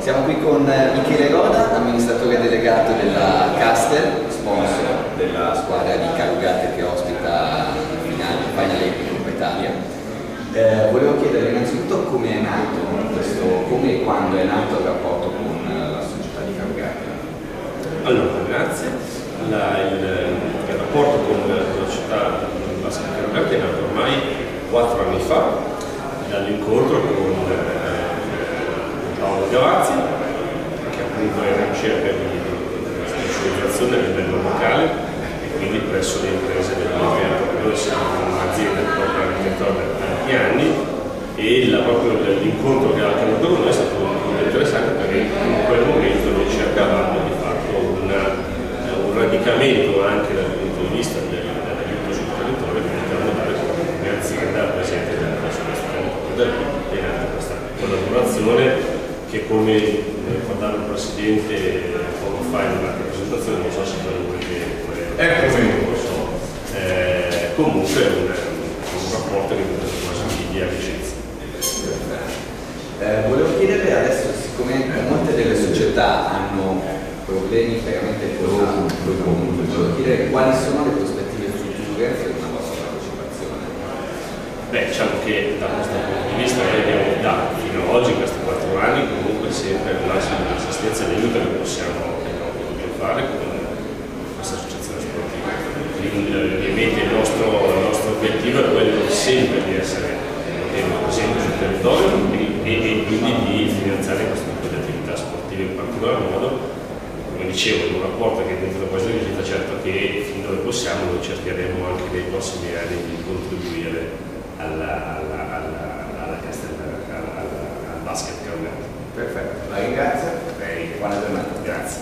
Siamo qui con Michele Roda, amministratore delegato della Castel, sponsor della squadra di Carugate che ospita il Final Eight di Coppa Italia. Volevo chiedere innanzitutto come è nato come e quando è nato il rapporto con la società di Carugate. Allora, grazie. Il rapporto con la società di basket di Carugate è nato ormai 4 anni fa, dall'incontro con Paolo Gavazzi, che appunto era in ricerca di specializzazione a livello locale e quindi presso le imprese del territorio. Noi siamo un'azienda che opera nel territorio da tanti anni e proprio l'incontro che ha avuto con noi è stato molto interessante perché in quel momento noi cercavamo di fare un radicamento anche dal punto di vista dell'aiuto sul territorio che potevamo dare come azienda presente nel nostro territorio. Da lì è nata questa collaborazione che, come ricordava il Presidente poco fa in una presentazione, non so se comunque è un rapporto che è quasi di amicizia. Volevo chiedere adesso, siccome molte delle società hanno problemi veramente comuni, volevo chiedere quali sono le prospettive future per una vostra partecipazione. Beh, diciamo che da questo punto di vista noi abbiamo dato fino ad oggi, in questi 4 anni, comunque sempre il massimo di assistenza e di aiuto che possiamo fare con questa associazione sportiva. Quindi ovviamente il nostro obiettivo è quello sempre di essere presenti sul territorio e quindi di finanziare questo tipo di attività sportive in particolar modo. Come dicevo, in un rapporto che dentro da questa visita, certo che fin dove possiamo noi cercheremo anche nei prossimi anni di contribuire al basket Carugate. Perfetto, la ringrazio e buona giornata. Grazie.